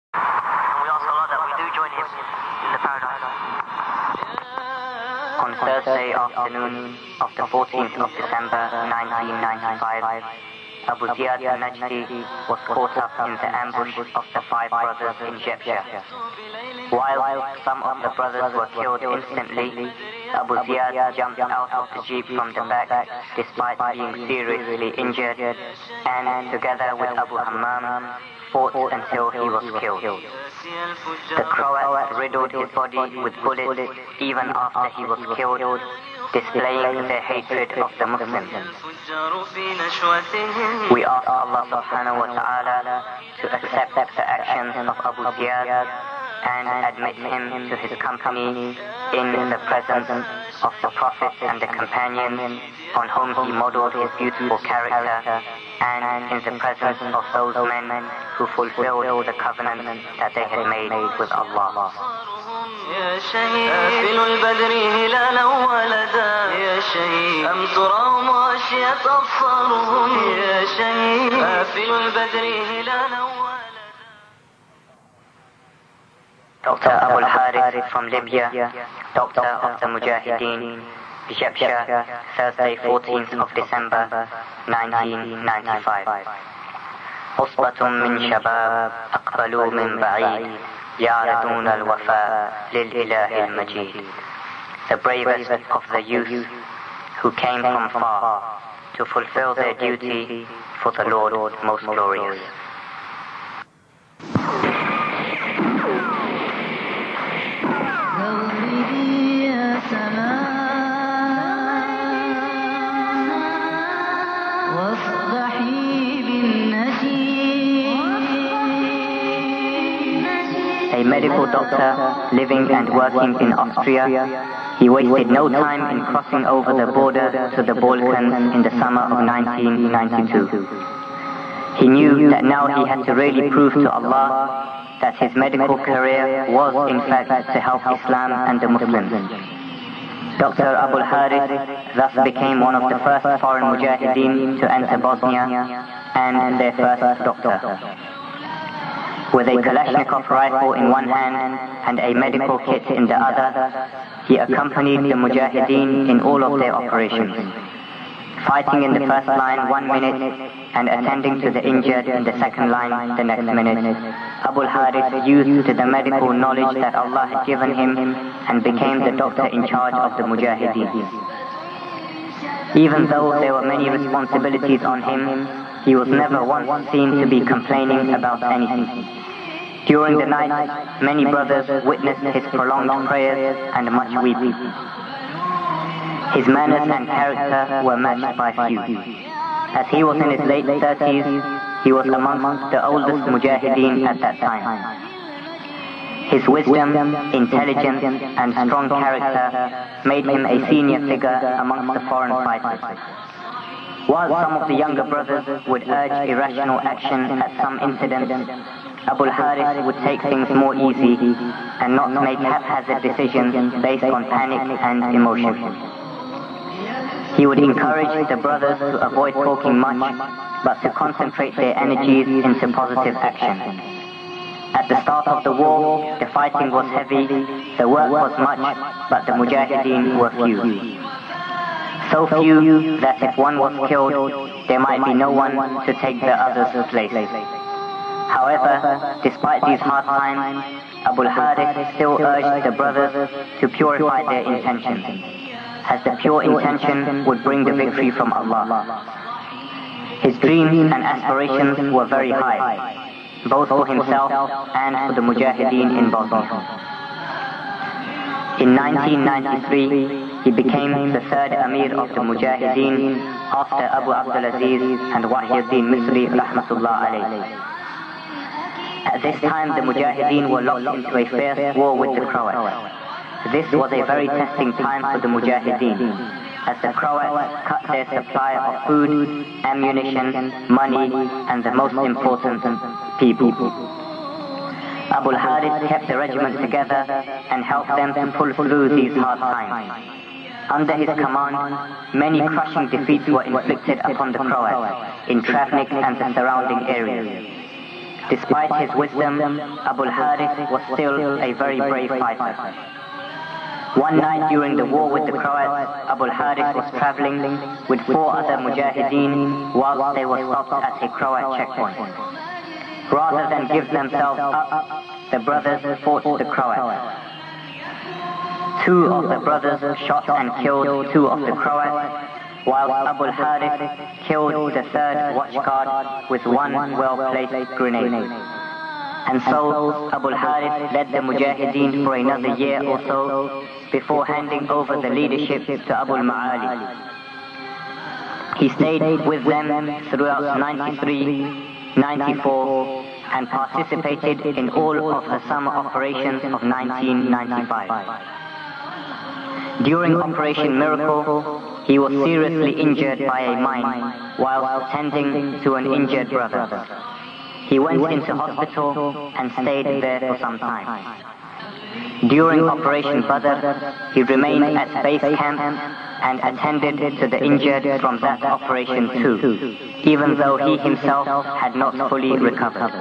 And we ask Allah that we do join him in the paradise. On Thursday afternoon of the 14th of December 1995, Abu Ziyad al-Najdi was caught up in the ambush of the five brothers in Eygpt. While some of the brothers were killed instantly, Abu Ziyad jumped out of the jeep from the back despite being seriously injured, and together with Abu Hammam fought until he was killed. The Croats riddled his body with bullets even after he was killed, displaying their hatred of the Muslims. We ask Allah subhanahu wa ta'ala to accept the actions of Abu Ziyad and admit him to his company in the presence of the Prophet and the companions on whom he modeled his beautiful character, and in the presence of those men who fulfilled the covenant that they had made with Allah. يا شهيد آفل البدر هلالا ولدا يا شهيد أم تراهم غاشية أبصارهم يا شهيد آفل البدر هلالا ولدا. Dr. Abu al-Harith from Libya, Doctor of the Mujahideen, Eygpt, Thursday 14th of December 1995. عصبة من شباب أقبلوا من بعيد يعرضون الوفاء للإله المجيد. The bravest of the youth who came from far to fulfill their duty for the Lord most glorious. A medical doctor living and working in Austria, he wasted no time in crossing over the border to the Balkans in the summer of 1992. He knew that now he had to really prove to Allah that his medical career was in fact to help Islam and the Muslims. Dr. Abu al-Harith thus became one of the first foreign Mujahideen to enter Bosnia and their first doctor. With a Kalashnikov rifle in one hand and a medical kit in the other, he accompanied the Mujahideen in all of their operations, fighting in the first line 1 minute and attending to the injured in the second line the next minute. Abu al-Harith used the medical knowledge that Allah had given him and became the doctor in charge of the Mujahideen. Even though there were many responsibilities on him, he was never once seen to be complaining about anything. During the night, many brothers witnessed his prolonged prayers and much weeping. His manners and character were matched by few. As he was in his late 30s, he was amongst the oldest Mujahideen at that time. His wisdom, intelligence, and strong character made him a senior figure amongst the foreign fighters. While some of the younger brothers would urge irrational action at some incident, Abu al-Harith would take things more easy and not make haphazard decisions based on panic and emotion. He would encourage the brothers to avoid talking much, but to concentrate their energies into positive action. At the start of the war, the fighting was heavy, the work was much, but the Mujahideen were few. So few that if one was killed, there might be no one to take the other's place. However, despite these hard times, Abu al-Harith still urged the brothers to purify their intentions, as the pure intention would bring the victory from Allah. His dreams and aspirations were very high, both for himself and for the Mujahideen in Bosnia. In 1993, he became the third Amir of the Mujahideen after Abu Abdulaziz and Wahyuddin Misri rahmatullah alayh. At this time, the Mujahideen were locked into a fierce war with the Croats. This was a very testing time for the Mujahideen, as the Croats cut their supply of food, ammunition, money, and the most important, people. Abu al-Harith kept the regiment together and helped them to pull through these hard times. Under his command, many crushing defeats were inflicted upon the Croats in Travnik and the surrounding areas. Despite his wisdom, Abu al-Harith was still a very brave fighter. One night during the war with the Croats, Abu al-Harith was traveling with 4 other Mujahideen whilst they were stopped at a Croat checkpoint. Rather than give themselves up, the brothers fought the Croats. 2 of the brothers shot and killed 2 of the Croats, while Abu al-Harith killed the 3rd watchguard with 1 well-placed grenade. And so Abu al-Harith led the Mujahideen for another year or so before handing over the leadership to Abu al-Ma'ali. He stayed with them throughout 93, 94, and participated in all of the summer operations of 1995. During Operation Miracle, he was seriously injured by a mine while tending to an injured brother. He went into hospital and stayed there for some time. During Operation Badr, he remained at base camp and attended to the injured from that operation too, even though he himself had not fully recovered.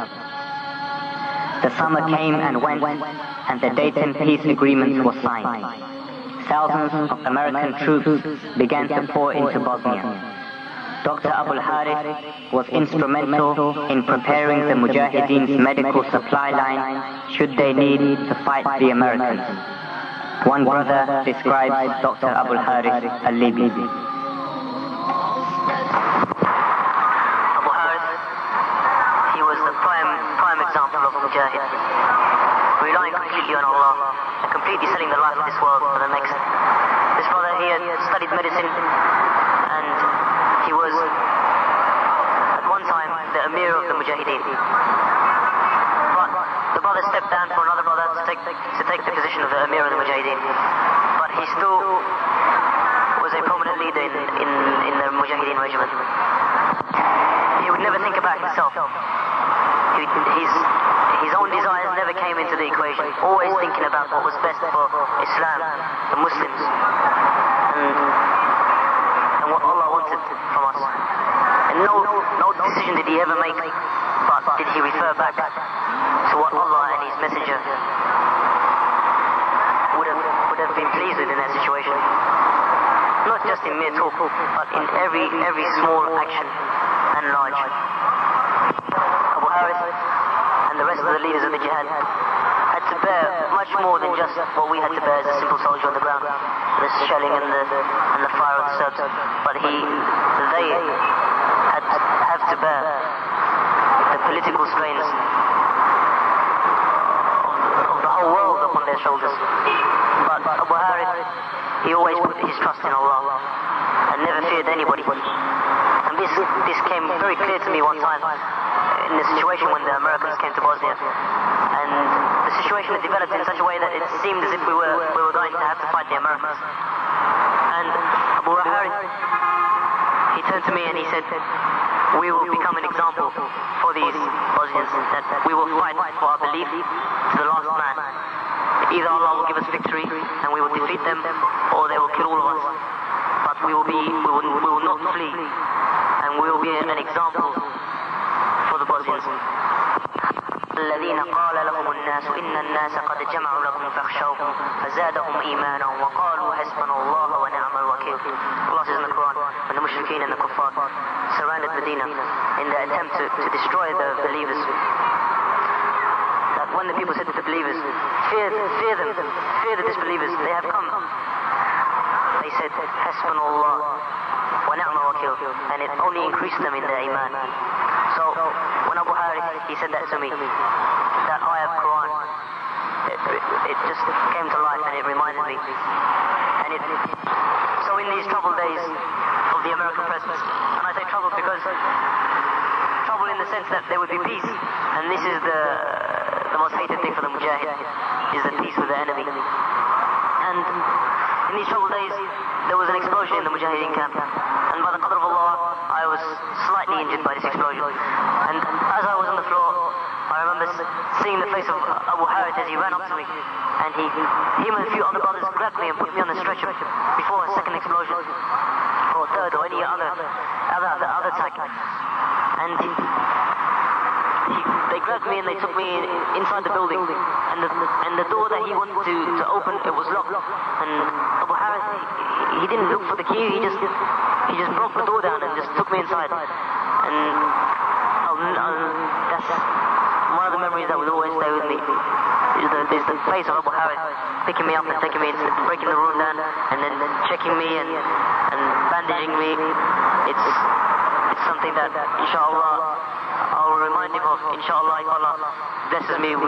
The summer came and went, and the Dayton Peace Agreement was signed. Thousands of American troops began to pour into Bosnia. Dr. Abu al-Harith was instrumental in preparing the Mujahideen's medical supply line should they need to fight the Americans. One brother describes Dr. Abu al-Harith al-Libi. Abu Harith, he was the prime example of a Mujahid, relying completely on Allah and completely selling the life of this world for the next. This brother, he had studied medicine, and he was at one time the Emir of the Mujahideen. But the brother stepped down for another brother to take the position of the Emir of the Mujahideen. But he still was a prominent leader in the Mujahideen regiment. He would never think about himself. His own desires never came into the equation, always thinking about what was best for Islam, the Muslims, and what Allah wanted from us. And no decision did he ever make, but did he refer back to what Allah and His Messenger would have been pleased with in that situation. Not just in mere talk, but in every small action and large. Abu Harith and the rest of the leaders of the Jihad had to bear much more than just what we had to bear as a simple soldier on the ground, the shelling and the fire of the Serbs. But they have to bear the political strains of the whole world upon their shoulders. But Abu Harith, he always put his trust in Allah and never feared anybody. And this came very clear to me one time in the situation when the Americans came to Bosnia. And the situation had developed in such a way that it seemed as if we were going to have to fight the Americans. And Abu Harith, he turned to me and he said, we will become an example for these Bosnians, that we will fight for our belief to the last man. Either Allah will give us victory and we will defeat them, or they will kill all of us. But we will not flee, and we will be an example for the Bosnians. الذين قال لهم الناس إن الناس قد جمعوا لكم فاخشوهم فزادهم إيمانا وقالوا حسبنا الله ونعم الوكيل. Allah says in the Quran, when the Mushrikeen and the Kuffar surrounded Medina in their attempt to destroy the believers, that when the people said to the believers, fear them, fear the disbelievers, they have come, they said حسبنا الله ونعم الوكيل, and it only increased them in their iman. So when Abu Harith, he said that to me, that ayah of Quran, it just came to life and it reminded me. And so in these troubled days of the American presence, and I say troubled because trouble in the sense that there would be peace, and this is the most hated thing for the Mujahid, is the peace with the enemy. And in these troubled days, there was an explosion in the Mujahideen camp, and by the qadr of Allah, I was slightly injured by this explosion. And as I was on the floor, I remember seeing the face of Abu Harith as he ran up to me, and him and a few other brothers grabbed me and put me on the stretcher before a second explosion, or a third, or any other attack. And they grabbed me and they took me inside the building, and the door that he wanted to open, it was locked. And Abu Harith, he didn't look for the key. He just broke the door down and just took me inside. And that's one of the memories that will always stay with me. There's the face of Abu Harith picking me up and taking me, breaking the room down, and then checking me and bandaging me. It's something that, inshallah, I'll remind him of. Inshallah, if Allah blesses me and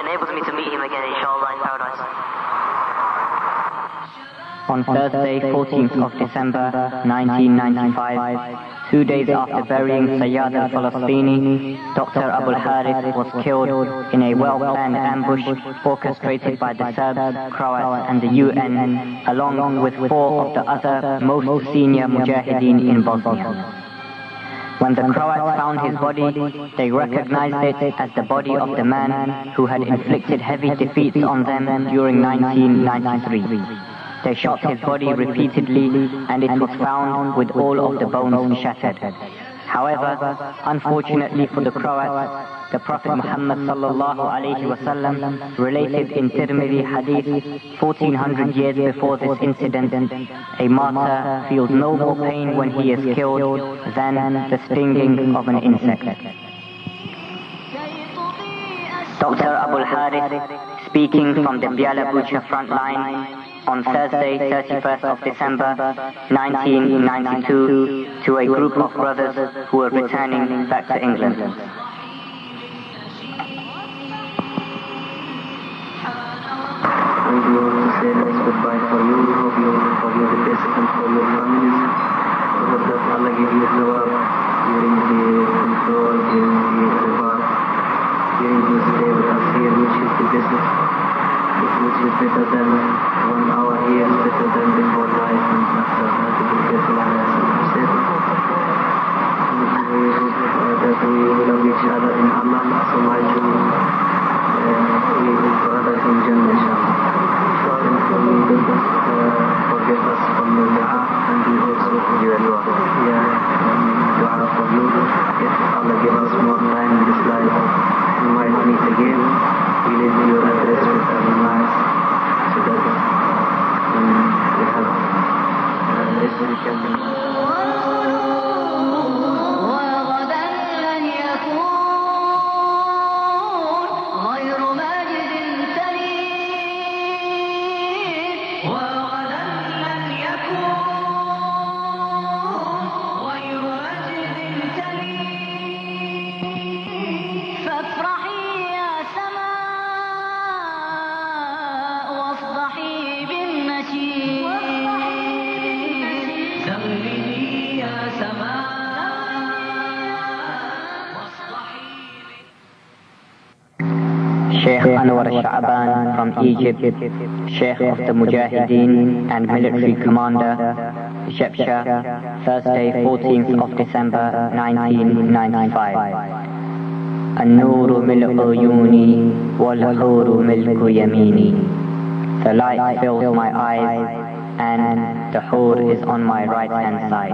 enables me to meet him again, inshallah, in paradise. On Thursday, 14th of December, 1995, 2 days after burying Sayyad al-Falastini, Dr. Abu al-Harith was killed in a well-planned ambush orchestrated by the Serbs, Croats and the UN, along with 4 of the other most senior Mujahideen in Bosnia. When the Croats found his body, they recognized it as the body of the man who had inflicted heavy defeats on them during 1993. They shot his body repeatedly, and it was found with all of the bones shattered. However, unfortunately for the Croats, the Prophet Muhammad ﷺ related in Tirmidhi hadith 1400 years before this incident, a martyr feels no more pain when he is killed than the stinging of an insect. Dr. Abu al-Harith, speaking from the Biala Bucha front line, on Thursday, 31st of December, 1992, to a group of brothers who were returning back to England. I do want to say nice goodbye for you, for your the best and for your families. I hope that Allah give you thawab during the control, during the ribat, during the stay with us here, which is the best. Which is better than 1 hour here, better than before life and after that we get to said. We hope that we will love each other in Allah so much. We will brother in Jannah, inshallah. And for me, don't forget us from your dua, and we also for your dua. Dua for you. If Allah give us more time in this life, we might meet again. We leave your address with our minds so that we have this weekend. Sheikh Anwar Sha'ban from Egypt, Sheikh of the Mujahideen and military commander, Shepsha, Thursday, 14th of December, 1995. النور ملء عيوني والحور ملك يميني. The light fills my eyes and the hur is on my right hand side.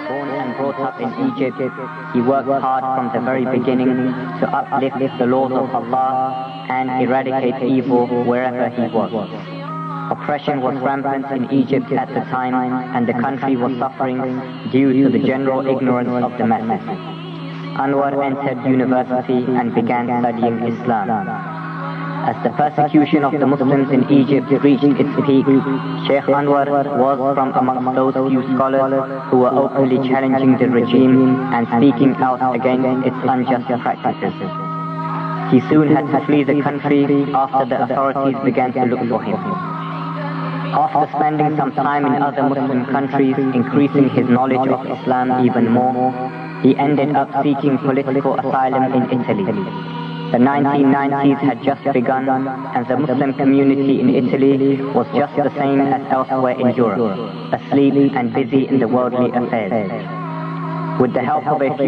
Born and brought up in Egypt, he worked hard from the very beginning to uplift the laws of Allah and eradicate evil wherever he was. Oppression was rampant in Egypt at the time, and the country was suffering due to the general ignorance of the masses. Anwar entered university and began studying Islam. As the persecution of the Muslims in Egypt reached its peak, Sheikh Anwar was from amongst those few scholars who were openly challenging the regime and speaking out against its unjust practices. He soon had to flee the country after the authorities began to look for him. After spending some time in other Muslim countries, increasing his knowledge of Islam even more, he ended up seeking political asylum in Italy. The 1990s had just begun, and the Muslim community in Italy was just the same as elsewhere in Europe, asleep and busy in the worldly affairs. With the help of a few